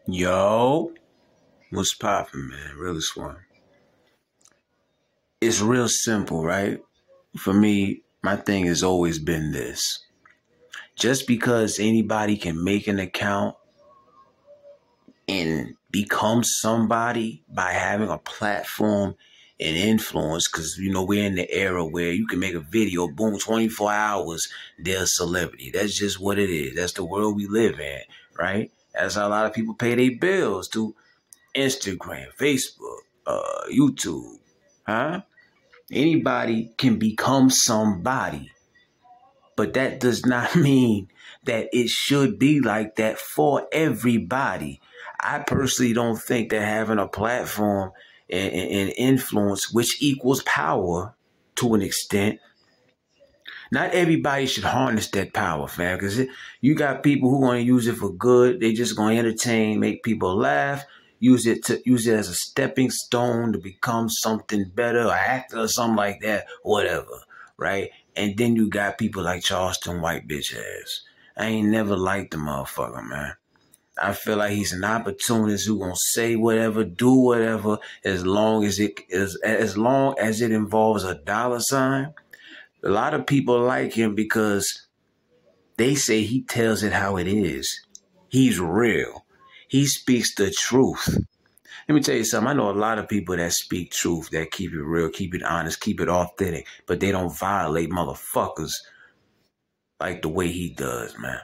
Yo, what's poppin', man? Realest1. It's real simple, right? For me, my thing has always been this. Just because anybody can make an account and become somebody by having a platform and influence, because, we're in the era where you can make a video, boom, 24 hours, they're a celebrity. That's just what it is. That's the world we live in, right? That's how a lot of people pay their bills, through Instagram, Facebook, YouTube, huh? Anybody can become somebody, but that does not mean that it should be like that for everybody. I personally don't think that having a platform and influence, which equals power to an extent, not everybody should harness that power, fam, because you got people who want to use it for good. They just going to entertain, make people laugh, use it as a stepping stone to become something better, or actor or something like that, whatever, right? And then you got people like Charleston White bitch ass. I ain't never liked the motherfucker, man. I feel like he's an opportunist who gonna say whatever, do whatever, as long as it involves a dollar sign. A lot of people like him because they say he tells it how it is. He's real. He speaks the truth. Let me tell you something. I know a lot of people that speak truth, that keep it real, keep it honest, keep it authentic, but they don't violate motherfuckers like the way he does, man.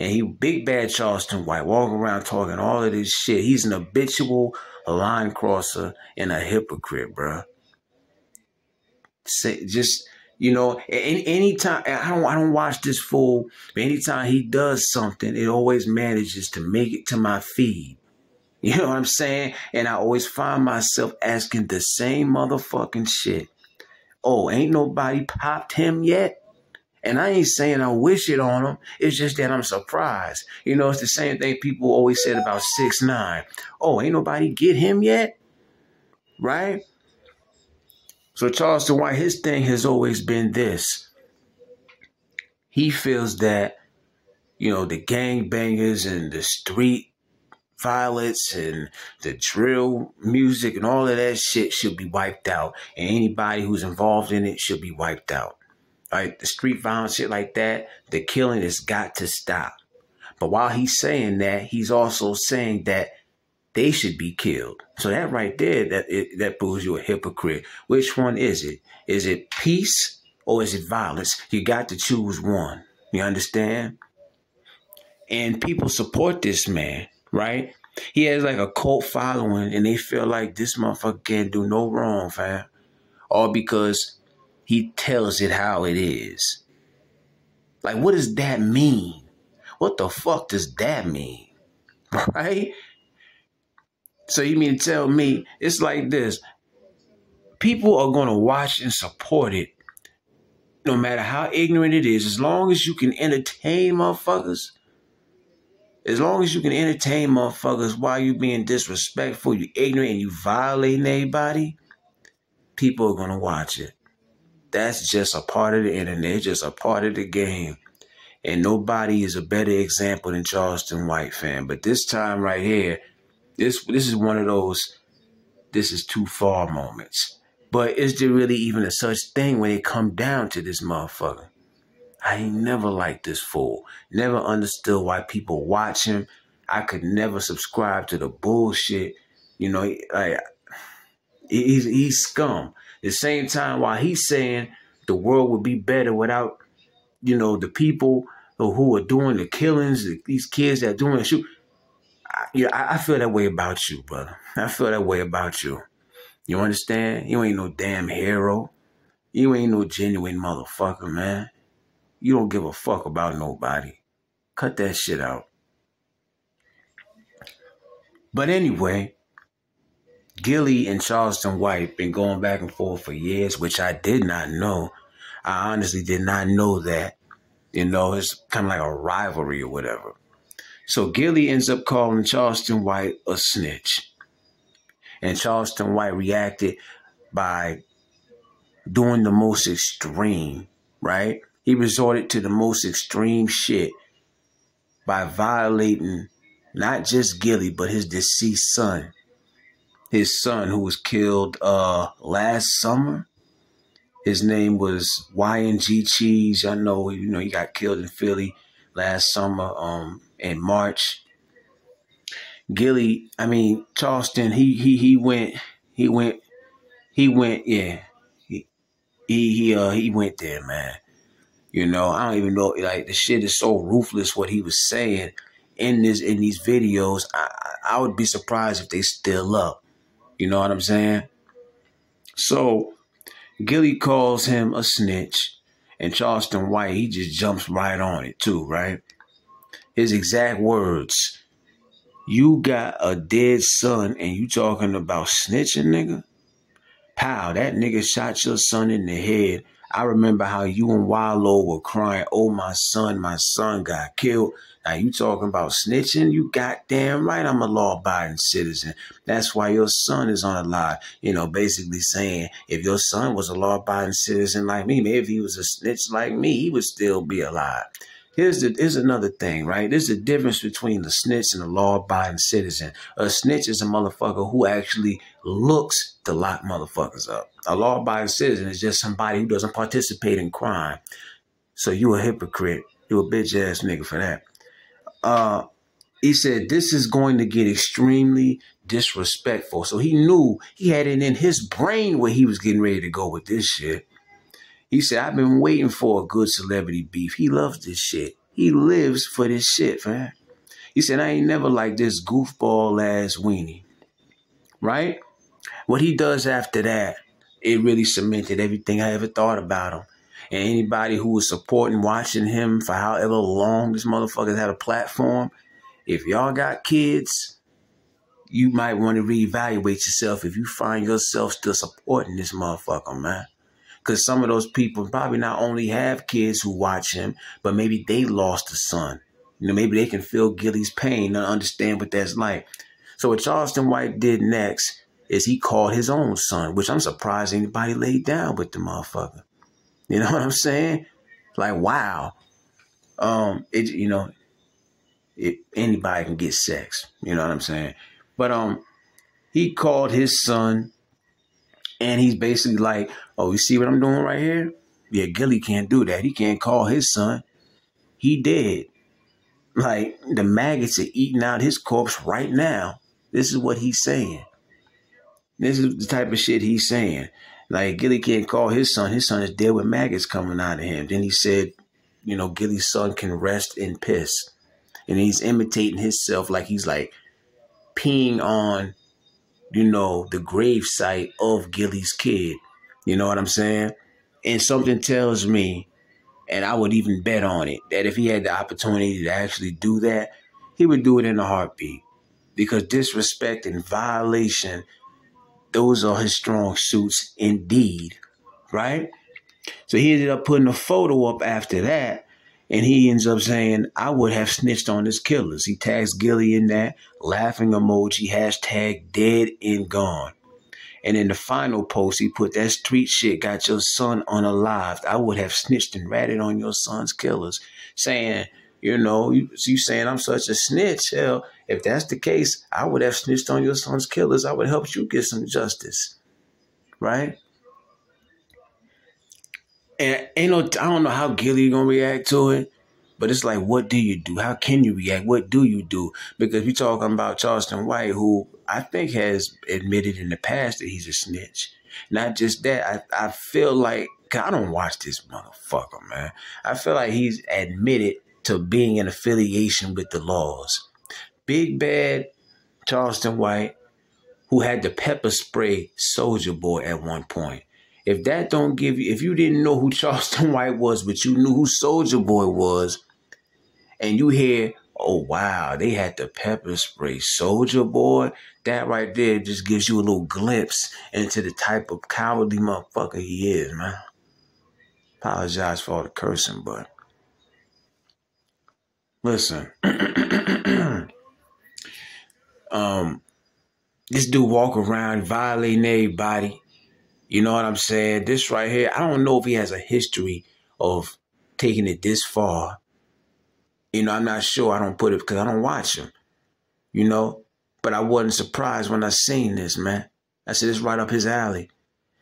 And he big bad Charleston White, walking around talking all of this shit. He's an habitual line crosser and a hypocrite, bruh. Anytime I don't watch this fool, but anytime he does something, it always manages to make it to my feed. You know what I'm saying? And I always find myself asking the same motherfucking shit. Oh, ain't nobody popped him yet? And I ain't saying I wish it on him. It's just that I'm surprised. It's the same thing people always said about 6ix9ine. Oh, ain't nobody get him yet? Right? So Charleston White, his thing has always been this. He feels that, the gangbangers and the street violence and the drill music and all of that shit should be wiped out. And anybody who's involved in it should be wiped out. Right? The street violence, shit like that, the killing has got to stop. But while he's saying that, he's also saying that they should be killed. So that right there, that proves you a hypocrite. Which one is it? Is it peace or is it violence? You got to choose one. You understand? And people support this man, right? He has like a cult following and they feel like this motherfucker can't do no wrong, fam. All because he tells it how it is. Like, what does that mean? What the fuck does that mean? Right? So you mean to tell me it's like this? People are going to watch and support it no matter how ignorant it is, as long as you can entertain motherfuckers. As long as you can entertain motherfuckers while you being disrespectful, you ignorant, and you violating everybody, people are going to watch it. That's just a part of the internet. It's just a part of the game. And nobody is a better example than Charleston White, fam. But this time right here, this is one of those, this is too far moments. But is there really even a such thing when it come down to this motherfucker? I ain't never liked this fool. Never understood why people watch him. I could never subscribe to the bullshit. Like, he's scum. At the same time, while he's saying the world would be better without, the people who are doing the killings, these kids that are doing the shoot. I feel that way about you, brother. I feel that way about you. You understand? You ain't no damn hero. You ain't no genuine motherfucker, man. You don't give a fuck about nobody. Cut that shit out. But anyway, Gillies and Charleston White been going back and forth for years, which I did not know. I honestly did not know that. It's kind of like a rivalry or whatever. So Gillies ends up calling Charleston White a snitch. And Charleston White reacted by doing the most extreme, right? He resorted to the most extreme shit by violating Not just Gillie, but his deceased son. His son who was killed last summer. His name was YNG Cheese. I know, he got killed in Philly last summer, in March. Gillie, I mean, Charleston, he went, yeah. He went there, man. I don't even know, like, the shit is so ruthless what he was saying in these videos. I would be surprised if they still up. You know what I'm saying? So Gillie calls him a snitch, and Charleston White, he just jumps right on it too, right? His exact words: "You got a dead son and you talking about snitching, nigga? Pow, that nigga shot your son in the head. I remember how you and Wallow were crying, oh, my son got killed. Now you talking about snitching? You goddamn right I'm a law-abiding citizen. That's why your son is unalive." Basically saying if your son was a law-abiding citizen like me, maybe if he was a snitch like me, he would still be alive. Here's another thing, right? There's a difference between the snitch and the law-abiding citizen. A snitch is a motherfucker who actually looks to lock motherfuckers up. A law-abiding citizen is just somebody who doesn't participate in crime. So you a hypocrite. You a bitch-ass nigga for that. He said this is going to get extremely disrespectful. So he knew, he had it in his brain where he was getting ready to go with this shit. He said, I've been waiting for a good celebrity beef. He loves this shit. He lives for this shit, man. He said, I ain't never like this goofball ass weenie. Right? What he does after that, it really cemented everything I ever thought about him. And anybody who was supporting, watching him for however long this motherfucker had a platform, if y'all got kids, you might want to reevaluate yourself if you find yourself still supporting this motherfucker, man. Because some of those people probably not only have kids who watch him, but maybe they lost a son. Maybe they can feel Gillie's pain and understand what that's like. So what Charleston White did next is he called his own son, which I'm surprised anybody laid down with the motherfucker. You know what I'm saying? Like, wow. Anybody can get sex. You know what I'm saying? But he called his son, and he's basically like, oh, you see what I'm doing right here? Yeah, Gillie can't do that. He can't call his son. He dead. Like, the maggots are eating out his corpse right now. This is what he's saying. This is the type of shit he's saying. Like, Gillie can't call his son. His son is dead with maggots coming out of him. Then he said, Gillie's son can rest in piss. And he's imitating himself like he's like peeing on, the grave site of Gillie's kid. You know what I'm saying? And something tells me, and I would even bet on it, that if he had the opportunity to actually do that, he would do it in a heartbeat. Because disrespect and violation, those are his strong suits indeed, right? So he ended up putting a photo up after that, and he ends up saying, I would have snitched on his killers. He tags Gillie in that, laughing emoji, hashtag dead and gone. And in the final post, he put, that street shit got your son unalived. I would have snitched and ratted on your son's killers. Saying, you saying I'm such a snitch. Hell, if that's the case, I would have snitched on your son's killers. I would help you get some justice. Right? And I don't know how Gillie gonna react to it, but it's like, what do you do? How can you react? What do you do? Because we're talking about Charleston White, who I think has admitted in the past that he's a snitch. Not just that, I feel like, cause I don't watch this motherfucker, man. I feel like he's admitted to being in affiliation with the laws. Big bad Charleston White, who had the pepper spray Soulja Boy at one point. If that don't give you, if you didn't know who Charleston White was, but you knew who Soulja Boy was, and you hear, oh, wow, they had the pepper spray Soulja Boy, that right there just gives you a little glimpse into the type of cowardly motherfucker he is, man. Apologize for all the cursing, but listen. This dude walk around violating everybody. You know what I'm saying? This right here, I don't know if he has a history of taking it this far. I'm not sure. I don't put it because I don't watch him. you know. But I wasn't surprised when I seen this, man. I said, it's right up his alley.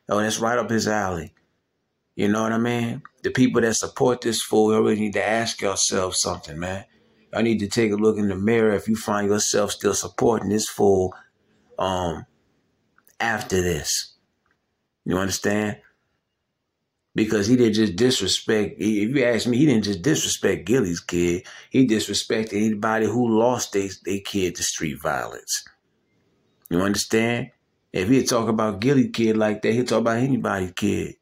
Oh, that's right up his alley. You know what I mean? The people that support this fool, you really need to ask yourself something, man. I need to take a look in the mirror if you find yourself still supporting this fool after this. You understand? Because he didn't just disrespect, if you ask me, he didn't just disrespect Gillies' kid. He disrespected anybody who lost their kid to street violence. You understand? If he'd talk about Gillies' kid like that, he'd talk about anybody's kid.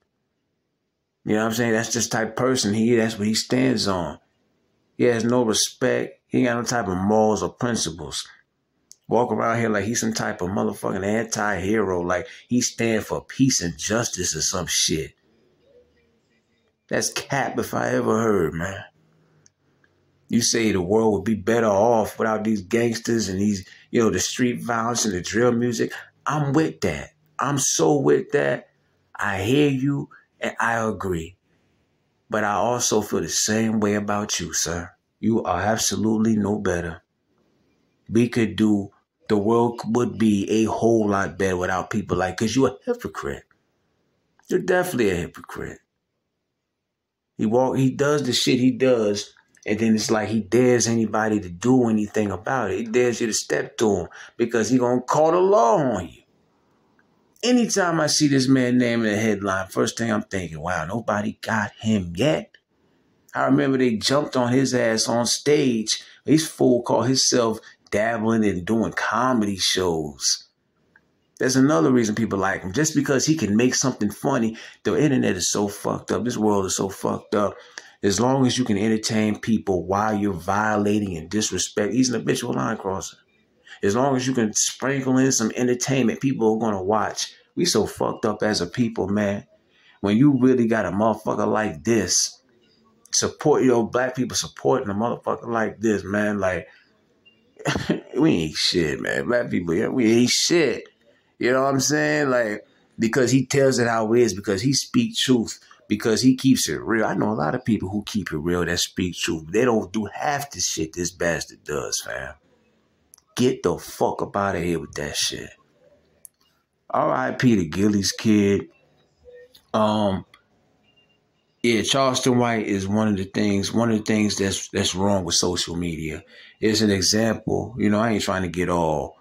You know what I'm saying? That's just the type of person he is. That's what he stands on. He has no respect. He ain't got no type of morals or principles. Walk around here like he's some type of motherfucking anti-hero. Like he stand for peace and justice or some shit. That's cap if I ever heard, man. You say the world would be better off without these gangsters and these, you know, the street violence and the drill music. I'm with that. I'm so with that. I hear you and I agree. But I also feel the same way about you, sir. You are absolutely no better. We could do, the world would be a whole lot better without people like, because you're a hypocrite. You're definitely a hypocrite. He does the shit he does, and then it's like he dares anybody to do anything about it. He dares you to step to him because he gonna call the law on you. Anytime I see this man name in the headline, first thing I'm thinking, wow, nobody got him yet. I remember they jumped on his ass on stage. This fool called himself dabbling and doing comedy shows. There's another reason people like him. Just because he can make something funny. The internet is so fucked up. This world is so fucked up. As long as you can entertain people while you're violating and disrespect, he's an habitual line crosser. As long as you can sprinkle in some entertainment, people are going to watch. We so fucked up as a people, man. When you really got a motherfucker like this, support, you know, black people supporting a motherfucker like this, man. Like, we ain't shit, man. Black people, yeah, we ain't shit. You know what I'm saying? Like, because he tells it how it is, because he speaks truth, because he keeps it real. I know a lot of people who keep it real that speak truth. They don't do half the shit this bastard does, fam. Get the fuck up out of here with that shit. R.I.P. to Gillies' kid. Yeah, Charleston White is one of the things that's wrong with social media. It's an example. You know, I ain't trying to get all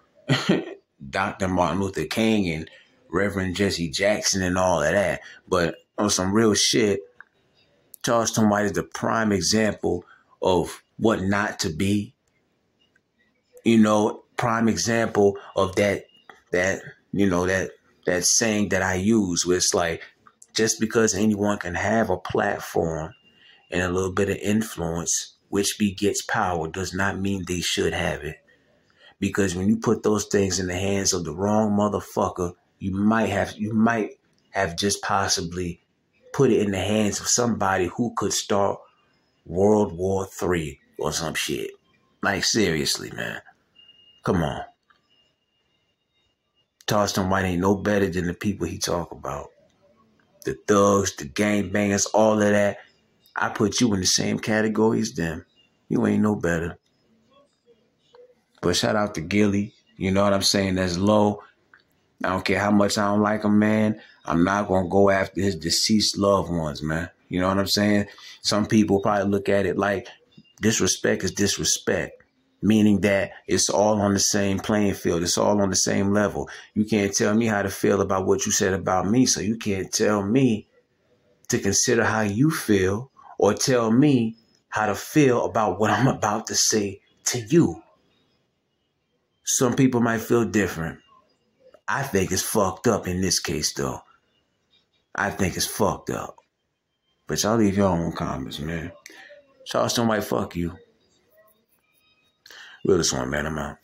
Dr. Martin Luther King and Reverend Jesse Jackson and all of that. But on some real shit, Charleston White is the prime example of what not to be. You know, prime example of that saying that I use, where it's like, just because anyone can have a platform and a little bit of influence, which begets power, does not mean they should have it. Because when you put those things in the hands of the wrong motherfucker, you might have just possibly put it in the hands of somebody who could start World War III or some shit. Like, seriously, man. Come on. Charleston White ain't no better than the people he talk about. The thugs, the gangbangers, all of that. I put you in the same category as them. You ain't no better. But shout out to Gilly. You know what I'm saying? That's low. I don't care how much I don't like him, man. I'm not going to go after his deceased loved ones, man. You know what I'm saying? Some people probably look at it like disrespect is disrespect, meaning that it's all on the same playing field. It's all on the same level. You can't tell me how to feel about what you said about me, so you can't tell me to consider how you feel or tell me how to feel about what I'm about to say to you. Some people might feel different. I think it's fucked up in this case, though. I think it's fucked up. But y'all leave your own comments, man. Charleston White, fuck you. Realest1, man. I'm out.